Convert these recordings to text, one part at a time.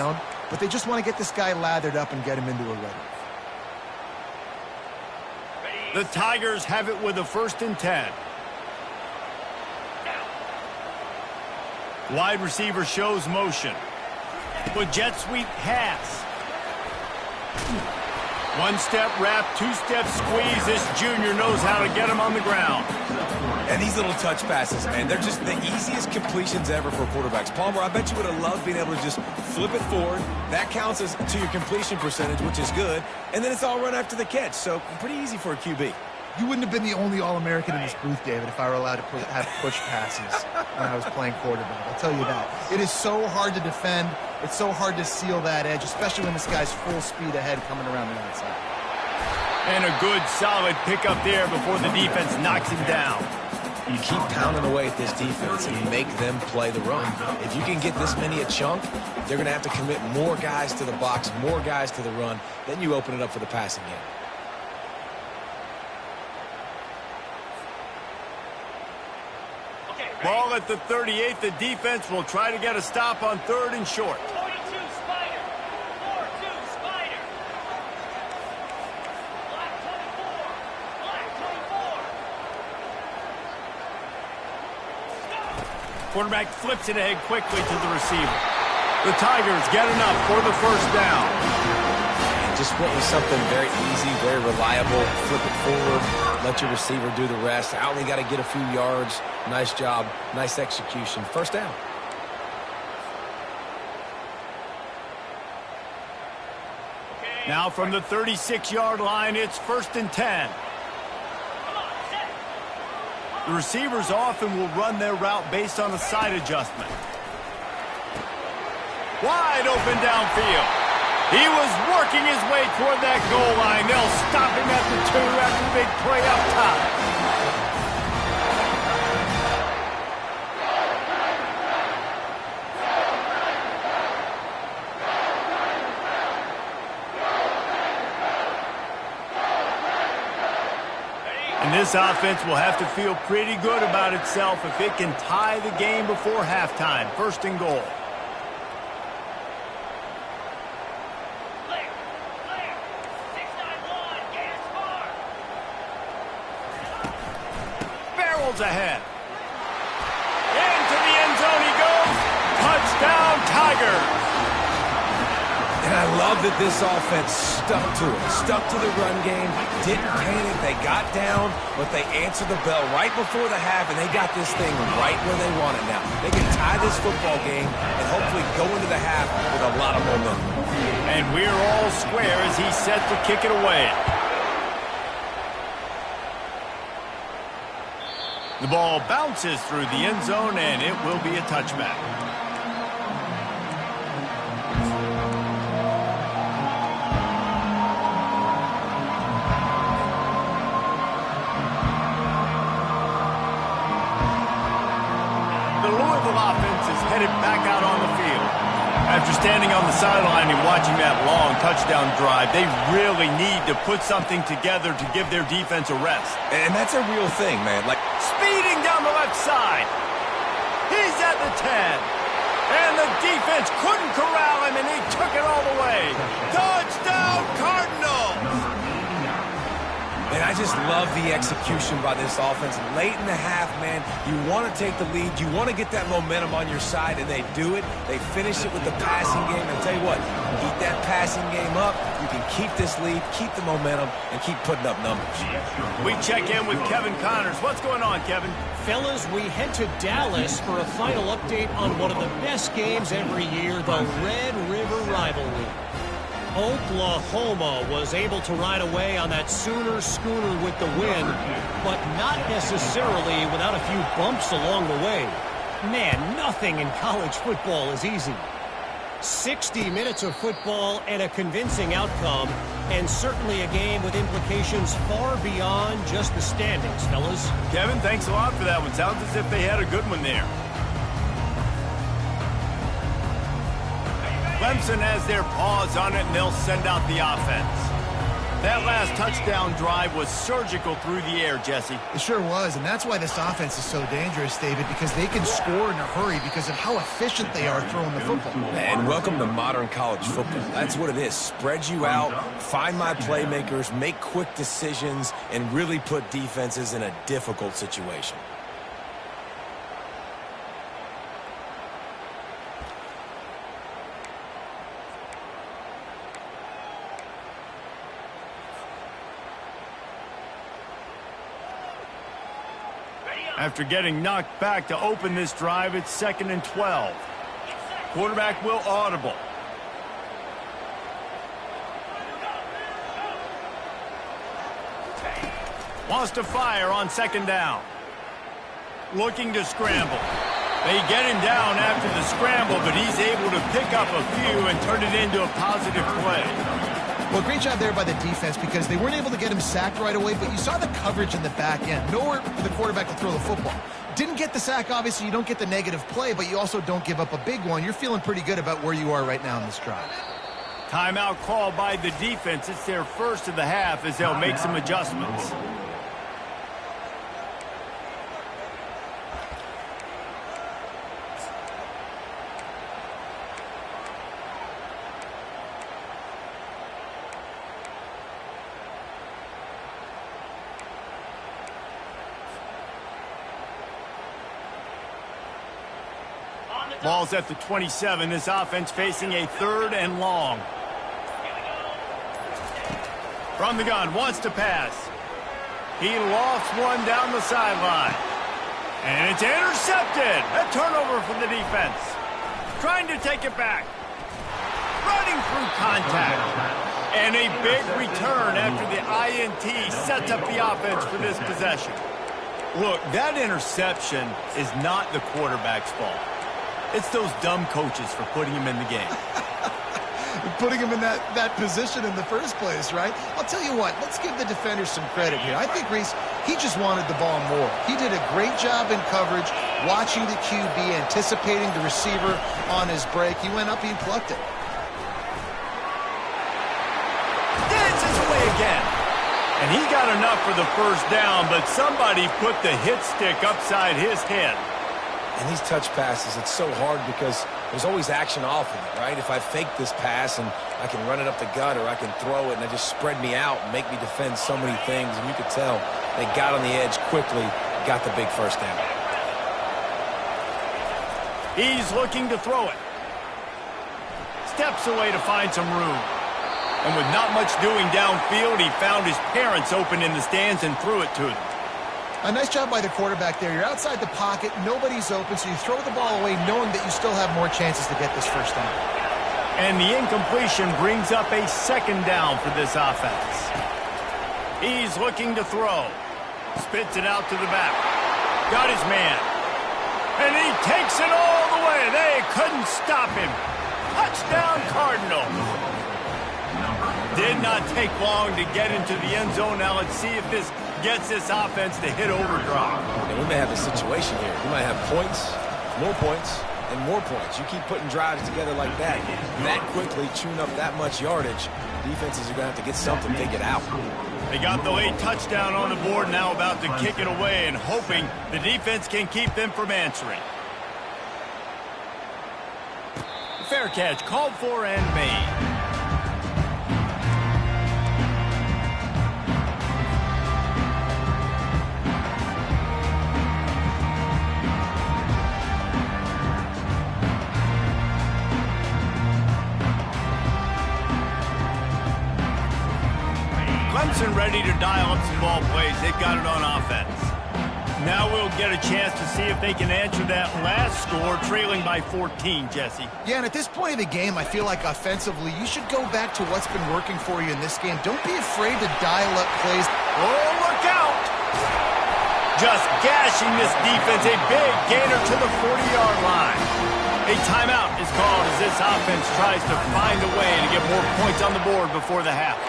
down, but they just want to get this guy lathered up and get him into a rhythm. The Tigers have it with a 1st and 10. Wide receiver shows motion. With jet sweep pass. One-step wrap, two-step squeeze. This junior knows how to get him on the ground. And these little touch passes, man, they're just the easiest completions ever for quarterbacks. Palmer, I bet you would have loved being able to just flip it forward. That counts as to your completion percentage, which is good. And then it's all run after the catch, so pretty easy for a QB. You wouldn't have been the only All-American in this booth, David, if I were allowed to have push passes when I was playing quarterback. I'll tell you that. It is so hard to defend. It's so hard to seal that edge, especially when this guy's full speed ahead coming around the outside. And a good, solid pickup there before the defense knocks him down. You keep pounding away at this defense and make them play the run. If you can get this many a chunk, they're going to have to commit more guys to the box, more guys to the run. Then you open it up for the passing game. Ball at the 38. The defense will try to get a stop on 3rd and short. 42 Spider. 4-2 Spider. Black 24. Black 24. Quarterback flips it ahead quickly to the receiver. The Tigers get enough for the 1st down. And just went with something very easy, very reliable. Flip it forward. Let your receiver do the rest. I only got to get a few yards. Nice job. Nice execution. 1st down. Now from the 36-yard line, it's 1st and 10. The receivers often will run their route based on a side adjustment. Wide open downfield. He was working his way toward that goal line. They'll stop him at the 2 after the big play up top. And this offense will have to feel pretty good about itself if it can tie the game before halftime. 1st and goal. Ahead. Into the end zone he goes. Touchdown, Tigers. And I love that this offense stuck to it. Stuck to the run game. Didn't panic. They got down, but they answered the bell right before the half, and they got this thing right where they want it now. They can tie this football game and hopefully go into the half with a lot of momentum. And we're all square as he's set to kick it away. The ball bounces through the end zone, and it will be a touchback. The Louisville offense is headed back out on the field. After standing on the sideline and watching that long touchdown drive, they really need to put something together to give their defense a rest. And that's a real thing, man. Like, speeding down the left side. He's at the 10. And the defense couldn't corral him, and he took it all the way. Touchdown, Cardinals! And I just love the execution by this offense. Late in the half, man, you want to take the lead. You want to get that momentum on your side, and they do it. They finish it with the passing game. And tell you what, keep that passing game up. You can keep this lead, keep the momentum, and keep putting up numbers. We check in with Kevin Connors. What's going on, Kevin? Fellas, we head to Dallas for a final update on one of the best games every year, the Red River Rivalry. Oklahoma was able to ride away on that Sooner schooner with the win, but not necessarily without a few bumps along the way. Man, nothing in college football is easy. 60 minutes of football and a convincing outcome, and certainly a game with implications far beyond just the standings, fellas. Kevin, thanks a lot for that one. Sounds as if they had a good one there. Clemson has their paws on it, and they'll send out the offense. That last touchdown drive was surgical through the air, Jesse. It sure was, and that's why this offense is so dangerous, David, because they can score in a hurry because of how efficient they are throwing the football. And welcome to modern college football. That's what it is. Spread you out, find my playmakers, make quick decisions, and really put defenses in a difficult situation. After getting knocked back to open this drive, it's 2nd and 12. Quarterback will audible. Wants to fire on 2nd down. Looking to scramble. They get him down after the scramble, but he's able to pick up a few and turn it into a positive play. Well, great job there by the defense because they weren't able to get him sacked right away, but you saw the coverage in the back end. Nowhere for the quarterback to throw the football. Didn't get the sack, obviously. You don't get the negative play, but you also don't give up a big one. You're feeling pretty good about where you are right now in this drive. Timeout called by the defense. It's their first of the half as they'll make some adjustments. Ball's at the 27. This offense facing a 3rd and long. From the gun, wants to pass. He lofts one down the sideline. And it's intercepted. A turnover from the defense. Trying to take it back. Running through contact. And a big return after the INT sets up the offense for this possession. Look, that interception is not the quarterback's fault. It's those dumb coaches for putting him in the game. Putting him in that position in the first place, right? I'll tell you what, let's give the defenders some credit here. I think Reese, he just wanted the ball more. He did a great job in coverage, watching the QB, anticipating the receiver on his break. He went up, he plucked it. Dances away again. And he got enough for the first down, but somebody put the hit stick upside his head. And these touch passes, it's so hard because there's always action off of it, right? If I fake this pass and I can run it up the gut or I can throw it and they just spread me out and make me defend so many things, and you could tell they got on the edge quickly, got the big first down. He's looking to throw it. Steps away to find some room. And with not much doing downfield, he found his parents open in the stands and threw it to them. A nice job by the quarterback there. You're outside the pocket, nobody's open, so you throw the ball away knowing that you still have more chances to get this first down. And the incompletion brings up a 2nd down for this offense. He's looking to throw. Spits it out to the back. Got his man. And he takes it all the way. They couldn't stop him. Touchdown Cardinals. Did not take long to get into the end zone. Now let's see if this gets this offense to hit overdrive. And we may have a situation here. We might have points, and more points. You keep putting drives together like that quickly, chewing up that much yardage, defenses are going to have to get something to get out. They got the late touchdown on the board, now about to kick it away and hoping the defense can keep them from answering. Fair catch, called for and made. Clemson ready to dial up some ball plays. They've got it on offense. Now we'll get a chance to see if they can answer that last score, trailing by 14, Jesse. Yeah, and at this point of the game, I feel like offensively, you should go back to what's been working for you in this game. Don't be afraid to dial up plays. Oh, look out! Just gashing this defense. A big gainer to the 40-yard line. A timeout is called as this offense tries to find a way to get more points on the board before the half.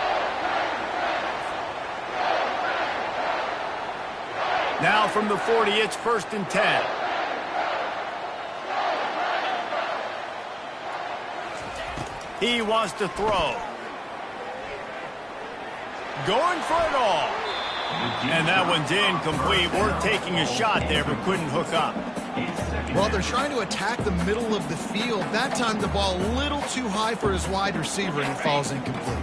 Now from the 40, it's 1st and 10. He wants to throw. Going for it all. And that one's incomplete. Worth taking a shot there, but couldn't hook up. Well, they're trying to attack the middle of the field. That time the ball a little too high for his wide receiver, and it falls incomplete.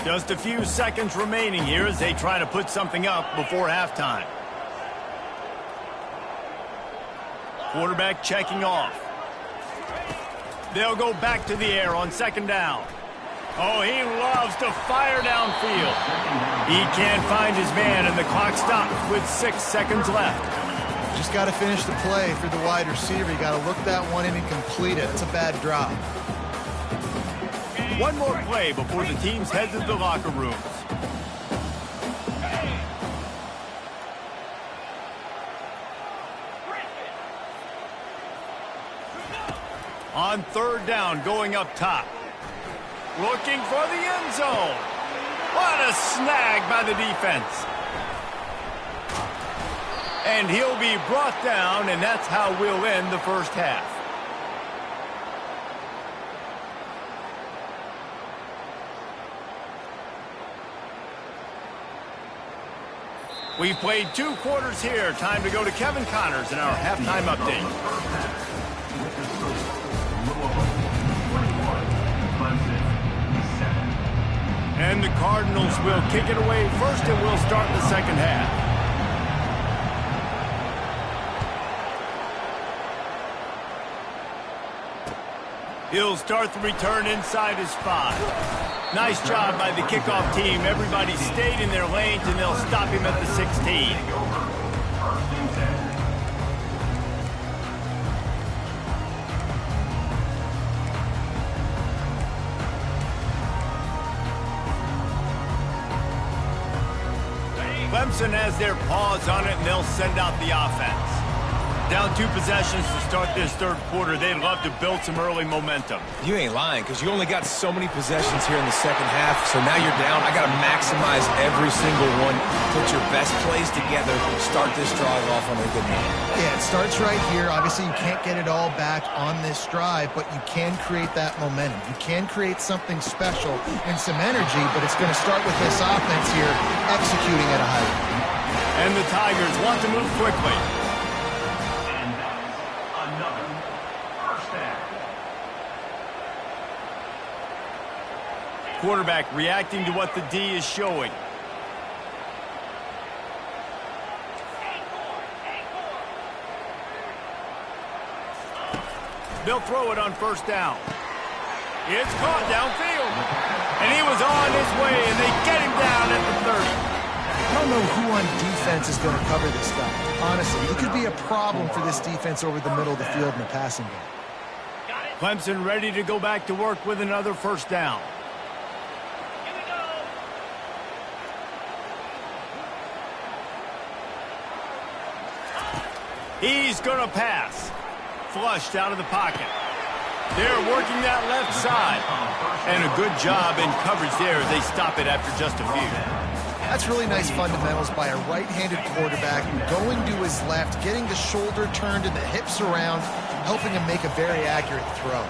Just a few seconds remaining here as they try to put something up before halftime. Quarterback checking off. They'll go back to the air on second down. Oh, he loves to fire downfield. He can't find his man, and the clock stops with 6 seconds left. Just got to finish the play for the wide receiver. You got to look that one in and complete it. It's a bad drop. One more play before the teams head to the locker rooms. On third down, going up top. Looking for the end zone. What a snag by the defense. And he'll be brought down, and that's how we'll end the first half. We've played 2 quarters here. Time to go to Kevin Connors in our halftime update. And the Cardinals will kick it away first, and we'll start the second half. He'll start the return inside his 5. Nice job by the kickoff team. Everybody stayed in their lanes, and they'll stop him at the 16. Clemson has their paws on it, and they'll send out the offense. Down 2 possessions to start this third quarter. They'd love to build some early momentum. You ain't lying, because you only got so many possessions here in the second half, so now you're down. I got to maximize every single one. Put your best plays together. Start this drive off on a good note. Yeah, it starts right here. Obviously, you can't get it all back on this drive, but you can create that momentum. You can create something special and some energy, but it's going to start with this offense here executing at a high rate. And the Tigers want to move quickly. Quarterback reacting to what the D is showing. They'll throw it on first down. It's caught downfield. And he was on his way, and they get him down at the 30. I don't know who on defense is going to cover this guy. Honestly, it could be a problem for this defense over the middle of the field in the passing game. Clemson ready to go back to work with another first down. He's going to pass. Flushed out of the pocket. They're working that left side. And a good job in coverage there. They stop it after just a few. That's really nice fundamentals by a right-handed quarterback going to his left, getting the shoulder turned and the hips around, helping him make a very accurate throw.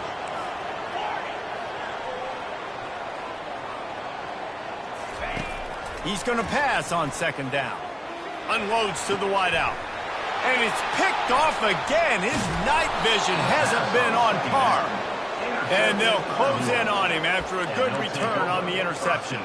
He's going to pass on second down. Unloads to the wideout. And it's picked off again. His night vision hasn't been on par. And they'll close in on him after a good return on the interception.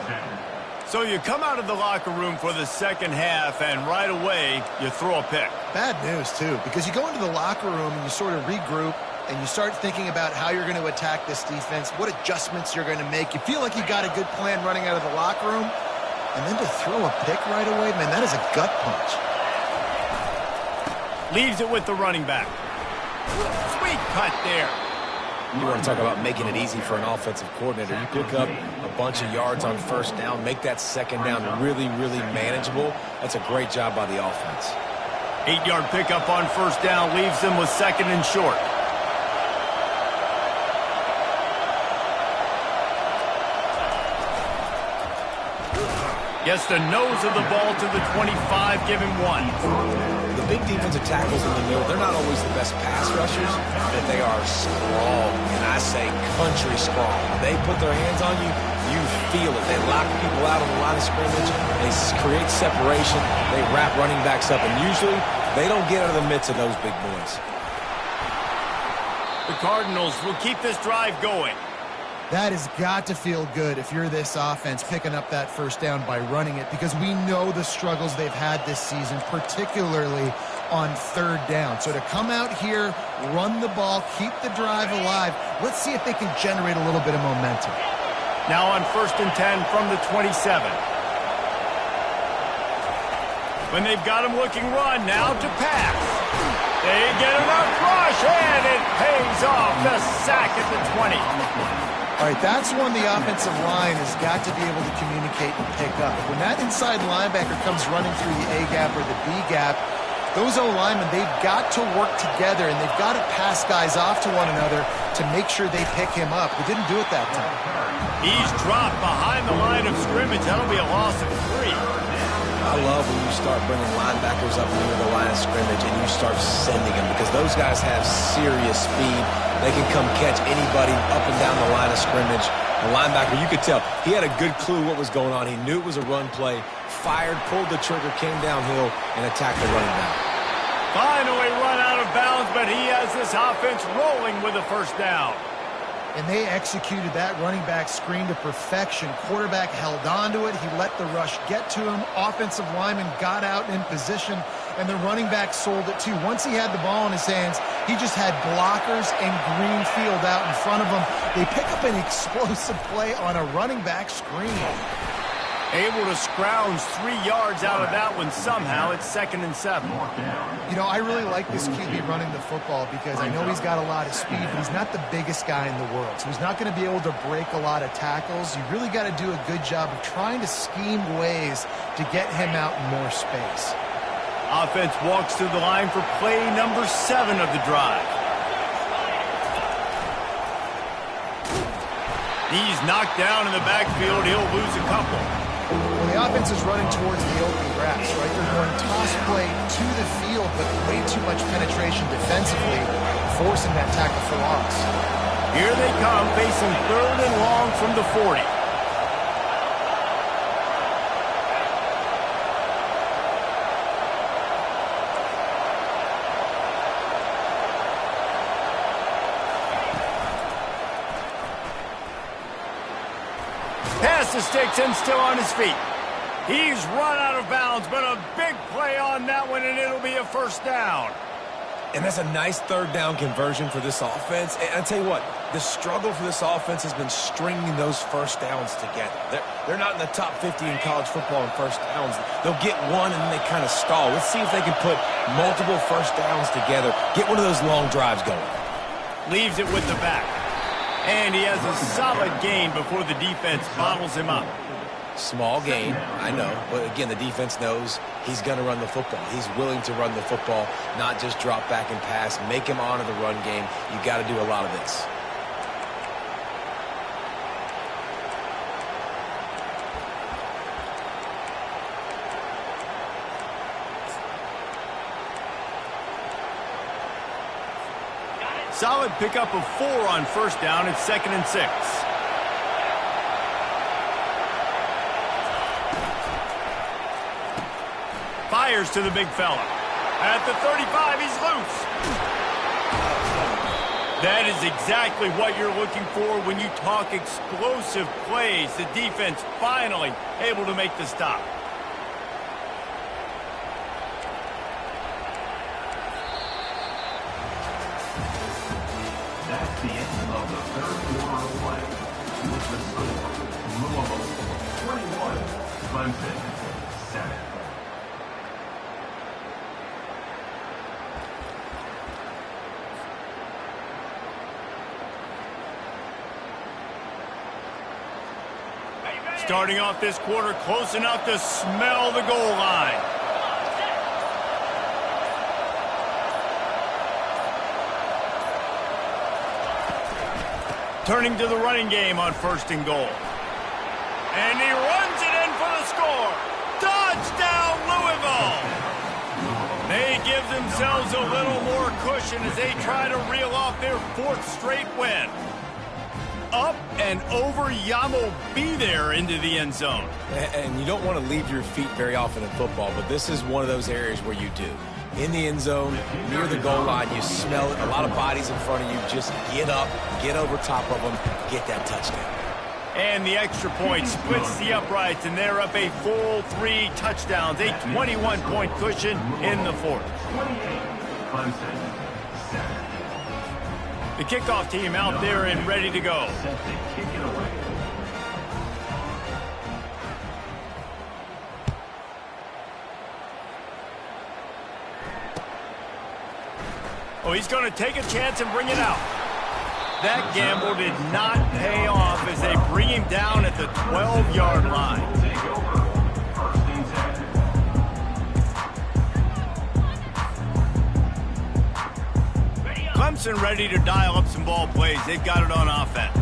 So you come out of the locker room for the second half, and right away, you throw a pick. Bad news, too, because you go into the locker room and you sort of regroup, and you start thinking about how you're going to attack this defense, what adjustments you're going to make. You feel like you got a good plan running out of the locker room, and then to throw a pick right away, man, that is a gut punch. Leaves it with the running back. Sweet cut there. You want to talk about making it easy for an offensive coordinator. You pick up a bunch of yards on first down, make that second down really, really manageable. That's a great job by the offense. 8-yard pickup on first down leaves them with second and short. Gets the nose of the ball to the 25, give him 1. The big defensive tackles in the middle, they're not always the best pass rushers, but they are strong, and I say country strong. When they put their hands on you, you feel it. They lock people out on the line of scrimmage. They create separation. They wrap running backs up, and usually they don't get out of the midst of those big boys. The Cardinals will keep this drive going. That has got to feel good if you're this offense picking up that first down by running it, because we know the struggles they've had this season, particularly on third down. So to come out here, run the ball, keep the drive alive, let's see if they can generate a little bit of momentum. Now on 1st and 10 from the 27. When they've got him looking run, now to pass. They get enough rush, and it pays off. The sack at the 20. All right, that's one the offensive line has got to be able to communicate and pick up. When that inside linebacker comes running through the A gap or the B gap, those O-linemen, they've got to work together, and they've got to pass guys off to one another to make sure they pick him up. They didn't do it that time. He's dropped behind the line of scrimmage. That'll be a loss of 3. I love when you start bringing linebackers up near the line of scrimmage and you start sending them, because those guys have serious speed. They can come catch anybody up and down the line of scrimmage. The linebacker, you could tell, he had a good clue what was going on. He knew it was a run play, fired, pulled the trigger, came downhill, and attacked the running back. Finally run out of bounds, but he has this offense rolling with a first down. And they executed that running back screen to perfection. Quarterback held on to it. He let the rush get to him. Offensive lineman got out in position, and the running back sold it too. Once he had the ball in his hands, he just had blockers and green field out in front of him. They pick up an explosive play on a running back screen. Able to scrounge 3 yards out of that one somehow. It's 2nd and 7. You know, I really like this QB running the football because I know he's got a lot of speed, but he's not the biggest guy in the world. So he's not going to be able to break a lot of tackles. You really got to do a good job of trying to scheme ways to get him out in more space. Offense walks to the line for play number 7 of the drive. He's knocked down in the backfield. He'll lose a couple. Well, the offense is running towards the open grass, right? They're going toss play to the field, but way too much penetration defensively, forcing that tackle for loss. Here they come, facing 3rd and long from the 40. Pass to sticks and still on his feet. He's run out of bounds, but a big play on that one, and it'll be a first down. And that's a nice third down conversion for this offense. And I tell you what, the struggle for this offense has been stringing those first downs together. They're not in the top 50 in college football in first downs. They'll get one and then they kind of stall. Let's see if they can put multiple first downs together, get one of those long drives going. Leaves it with the back. And he has a solid gain before the defense bottles him up. Small gain, I know. But again, the defense knows he's going to run the football. He's willing to run the football, not just drop back and pass, make him honor the run game. You got to do a lot of this. Solid pickup of 4 on first down. It's 2nd and 6. Fires to the big fella. At the 35, he's loose. That is exactly what you're looking for when you talk explosive plays. The defense finally able to make the stop. That's the end of the third quarter of play. With the score, Louisville 21, Clemson 7. Starting off this quarter close enough to smell the goal line. Turning to the running game on 1st and goal. And he runs it in for the score. Touchdown, Louisville. They give themselves a little more cushion as they try to reel off their 4th straight win. Up and over, Yamo be there into the end zone. And you don't want to leave your feet very often in football, but this is one of those areas where you do. In the end zone, near the goal line, you smell it. A lot of bodies in front of you. Just get up, get over top of them, get that touchdown. And the extra point splits the uprights, and they're up a full 3 touchdowns, a 21-point cushion in the 4th. 28, Clemson, 7. The kickoff team out there and ready to go. Set to kick it away. Oh, he's going to take a chance and bring it out. That gamble did not pay off as they bring him down at the 12-yard line. Take over. First and 10. Clemson ready to dial up some ball plays. They've got it on offense.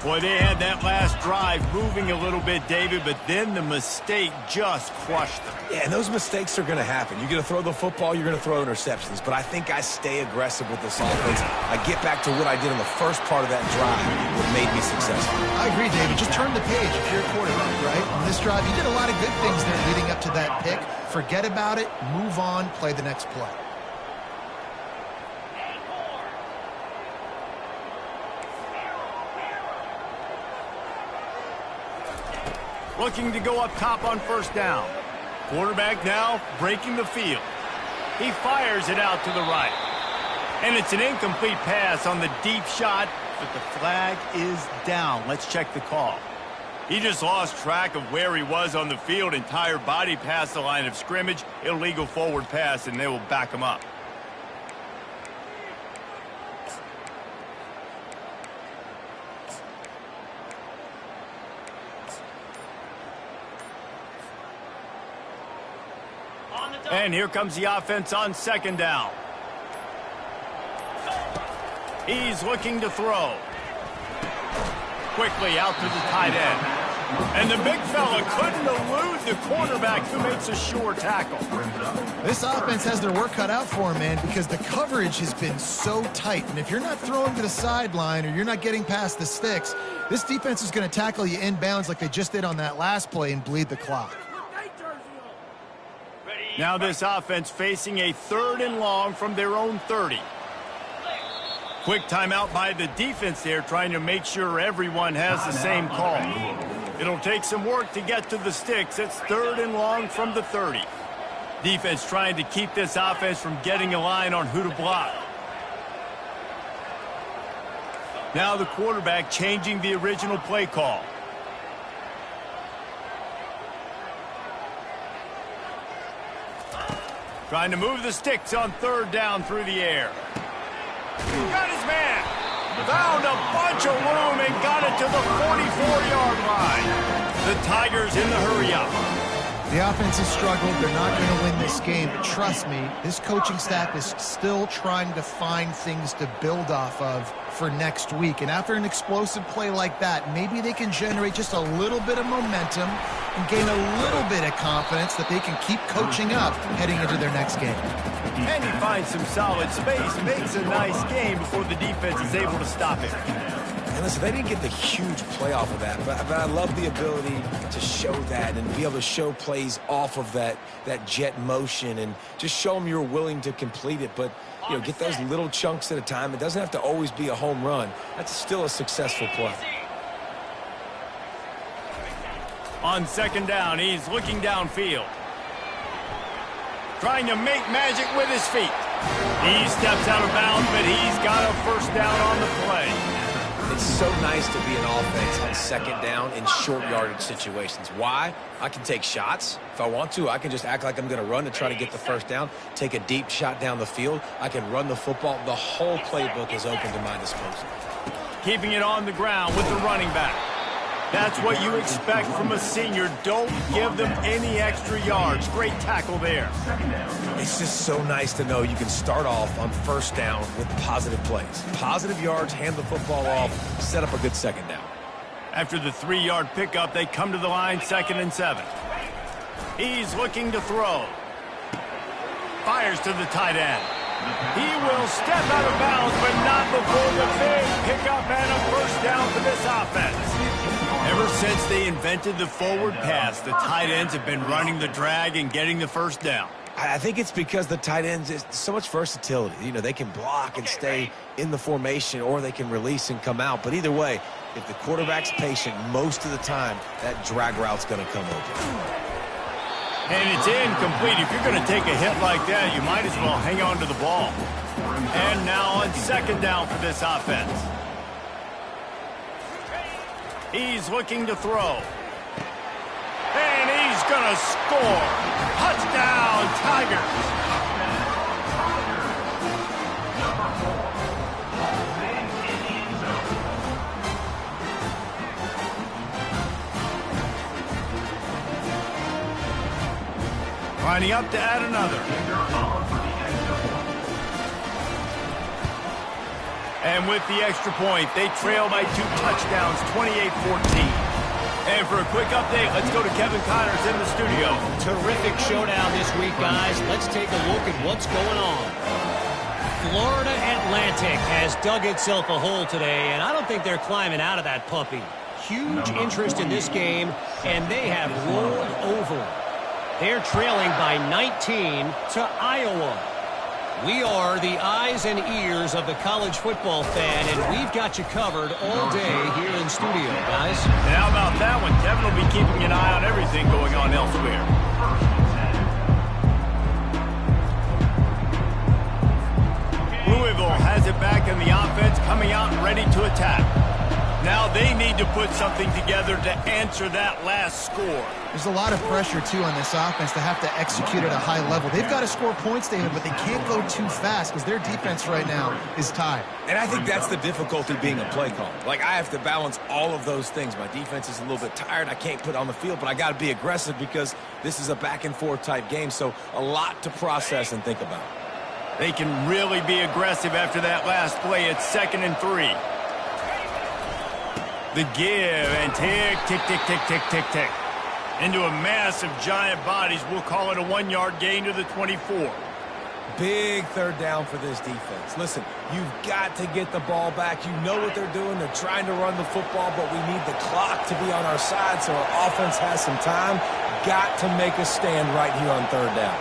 Boy, they had that last drive moving a little bit, David, but then the mistake just crushed them. Yeah, and those mistakes are going to happen. You're going to throw the football, you're going to throw interceptions. But I think I stay aggressive with this offense. I get back to what I did in the first part of that drive that made me successful. I agree, David. Just turn the page if you're a quarterback, right? On this drive, you did a lot of good things there leading up to that pick. Forget about it, move on, play the next play. Looking to go up top on first down. Quarterback now breaking the field. He fires it out to the right. And it's an incomplete pass on the deep shot, but the flag is down. Let's check the call. He just lost track of where he was on the field. Entire body past the line of scrimmage. Illegal forward pass, and they will back him up. And here comes the offense on second down. He's looking to throw. Quickly out to the tight end. And the big fella couldn't elude the cornerback who makes a sure tackle. This offense has their work cut out for them, man, because the coverage has been so tight. And if you're not throwing to the sideline or you're not getting past the sticks, this defense is going to tackle you inbounds like they just did on that last play and bleed the clock. Now this offense facing a 3rd and long from their own 30. Quick timeout by the defense there, trying to make sure everyone has the same call. It'll take some work to get to the sticks. It's 3rd and long from the 30. Defense trying to keep this offense from getting a line on who to block. Now the quarterback changing the original play call. Trying to move the sticks on 3rd down through the air. Got his man. Found a bunch of room and got it to the 44-yard line. The Tigers in the hurry-up. The offense has struggled. They're not going to win this game. But trust me, this coaching staff is still trying to find things to build off of for next week. And after an explosive play like that, maybe they can generate just a little bit of momentum and gain a little bit of confidence that they can keep coaching up heading into their next game. And he finds some solid space, makes a nice game before the defense is able to stop it. And listen, they didn't get the huge play off of that, but I love the ability to show that and be able to show plays off of that jet motion and just show them you're willing to complete it. But, you know, get those little chunks at a time. It doesn't have to always be a home run. That's still a successful play. On second down, he's looking downfield. Trying to make magic with his feet. He steps out of bounds, but he's got a first down on the play. It's so nice to be an offense on second down in short yardage situations. Why? I can take shots. If I want to, I can just act like I'm going to run to try to get the first down, take a deep shot down the field. I can run the football. The whole playbook is open to my disposal. Keeping it on the ground with the running back. That's what you expect from a senior. Don't give them any extra yards. Great tackle there. It's just so nice to know you can start off on first down with positive plays. Positive yards, hand the football off, set up a good second down. After the 3-yard pickup, they come to the line, 2nd and 7. He's looking to throw. Fires to the tight end. He will step out of bounds, but not before the big pickup and a first down for this offense. Ever since they invented the forward pass, the tight ends have been running the drag and getting the first down. I think it's because the tight ends is so much versatility. You know, they can block and stay in the formation, or they can release and come out. But either way, if the quarterback's patient most of the time, that drag route's going to come open. And it's incomplete. If you're going to take a hit like that, you might as well hang on to the ball. And now on 2nd down for this offense. He's looking to throw. And he's going to score. Touchdown, Tigers. Lining up to add another. And with the extra point, they trail by 2 touchdowns, 28-14. And for a quick update, let's go to Kevin Connors in the studio. Terrific showdown this week, guys. Let's take a look at what's going on. Florida Atlantic has dug itself a hole today, and I don't think they're climbing out of that puppy. Huge interest in this game, and they have rolled over. They're trailing by 19 to Iowa. We are the eyes and ears of the college football fan, and we've got you covered all day here in studio, guys. And how about that one? Kevin will be keeping an eye on everything going on elsewhere. Louisville has it back in the offense, coming out and ready to attack. Now they need to put something together to answer that last score. There's a lot of pressure, too, on this offense to have to execute at a high level. They've got to score points, David, but they can't go too fast because their defense right now is tied. And I think that's the difficulty being a play caller. Like, I have to balance all of those things. My defense is a little bit tired. I can't put on the field, but I got to be aggressive because this is a back-and-forth type game, so a lot to process and think about. They can really be aggressive after that last play. It's 2nd and 3. The give and tick, tick, tick, tick, tick, tick, tick. Into a mass of giant bodies. We'll call it a 1-yard gain to the 24. Big 3rd down for this defense. Listen, you've got to get the ball back. You know what they're doing. They're trying to run the football, but we need the clock to be on our side so our offense has some time. Got to make a stand right here on 3rd down.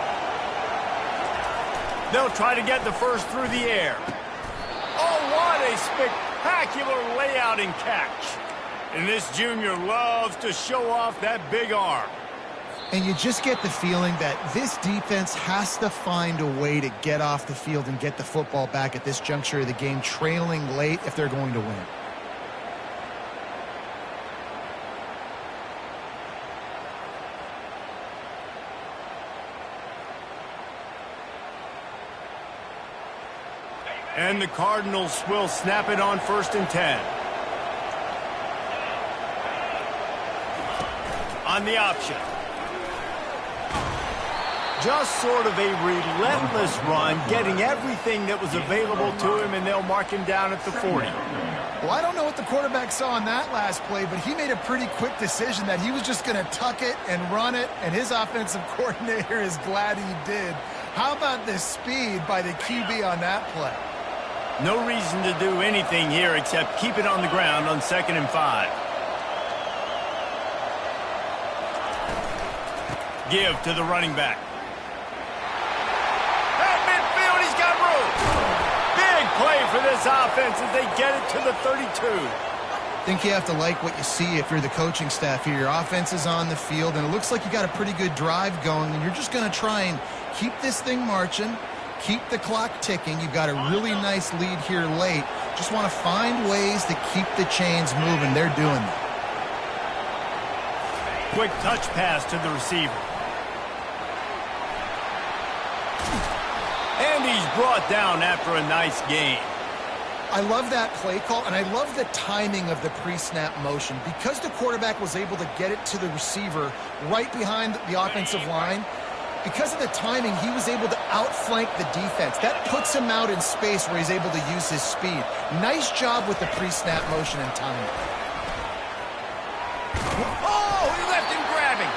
They'll try to get the first through the air. Oh, what a spectacular layout and catch. And this junior loves to show off that big arm. And you just get the feeling that this defense has to find a way to get off the field and get the football back at this juncture of the game, trailing late if they're going to win. And the Cardinals will snap it on 1st and 10. On the option. Just sort of a relentless run, getting everything that was available to him, and they'll mark him down at the 40. Well, I don't know what the quarterback saw on that last play, but he made a pretty quick decision that he was just going to tuck it and run it, and his offensive coordinator is glad he did. How about the speed by the QB on that play? No reason to do anything here except keep it on the ground on 2nd and 5. Give to the running back. At midfield, he's got room. Big play for this offense as they get it to the 32. I think you have to like what you see if you're the coaching staff here. Your offense is on the field, and it looks like you got a pretty good drive going, and you're just going to try and keep this thing marching, keep the clock ticking. You've got a really nice lead here late. Just want to find ways to keep the chains moving. They're doing that. Quick touch pass to the receiver. And he's brought down after a nice gain. I love that play call, and I love the timing of the pre-snap motion. Because the quarterback was able to get it to the receiver right behind the offensive line, because of the timing, he was able to outflank the defense. That puts him out in space where he's able to use his speed. Nice job with the pre-snap motion and timing. Oh, he left him grabbing.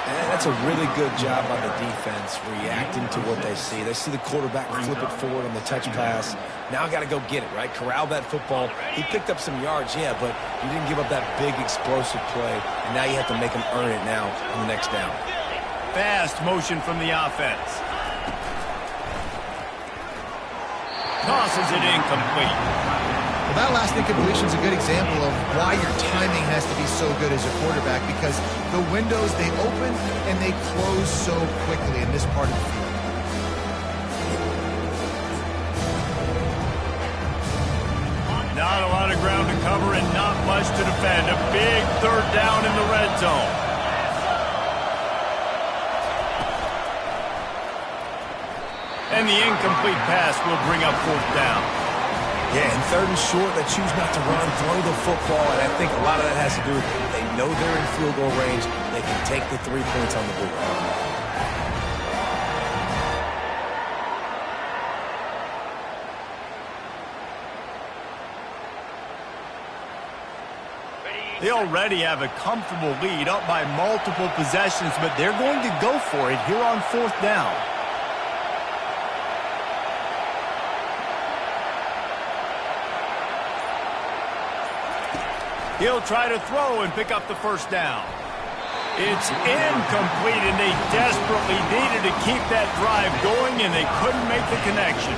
And that's a really good job by the defense, reacting to what they see. They see the quarterback flip it forward on the touch pass. Now I got to go get it, right? Corral that football. He picked up some yards, yeah, but you didn't give up that big explosive play, and now you have to make him earn it now on the next down. Fast motion from the offense. Tosses it incomplete. Well, that last incompletion is a good example of why your timing has to be so good as a quarterback, because the windows, they open and they close so quickly in this part of the field. Not a lot of ground to cover and not much to defend. A big third down in the red zone. And the incomplete pass will bring up fourth down. Yeah, and third and short, they choose not to run, throw the football, and I think a lot of that has to do with they know they're in field goal range. They can take the 3 points on the board. They already have a comfortable lead, up by multiple possessions, but they're going to go for it here on fourth down. He'll try to throw and pick up the first down. It's incomplete, and they desperately needed to keep that drive going, and they couldn't make the connection.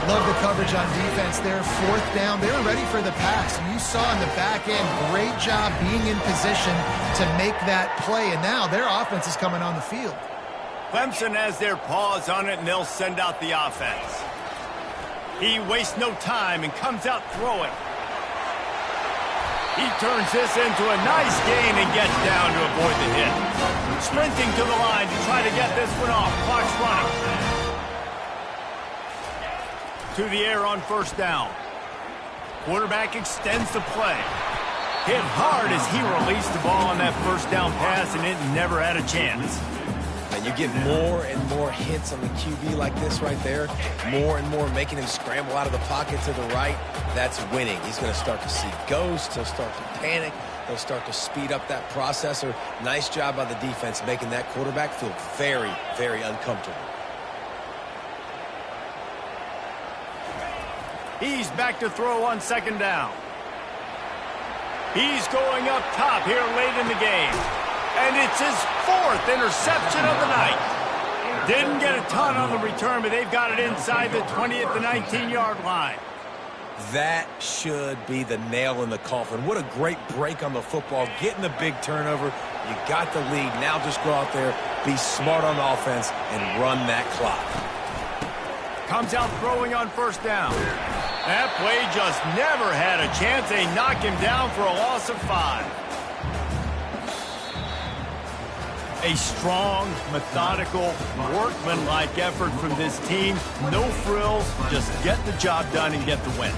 Love the coverage on defense there. Fourth down, they were ready for the pass. And you saw in the back end, great job being in position to make that play. And now their offense is coming on the field. Clemson has their paws on it, and they'll send out the offense. He wastes no time and comes out throwing. He turns this into a nice gain and gets down to avoid the hit. Sprinting to the line to try to get this one off. Clock's running. To the air on first down. Quarterback extends the play. Hit hard as he released the ball on that first down pass, and it never had a chance. And you get more and more hits on the QB like this right there. More and more making him scramble out of the pocket to the right. That's winning. He's going to start to see ghosts. He'll start to panic. He'll start to speed up that processor. Nice job by the defense making that quarterback feel very, very uncomfortable. He's back to throw on second down. He's going up top here late in the game. And it's his fourth interception of the night. Didn't get a ton on the return, but they've got it inside the 20 at the 19-yard line. That should be the nail in the coffin. What a great break on the football. Getting the big turnover. You got the lead. Now just go out there, be smart on offense, and run that clock. Comes out throwing on first down. That play just never had a chance. They knock him down for a loss of 5. A strong, methodical, workmanlike effort from this team. No frills, just get the job done and get the win.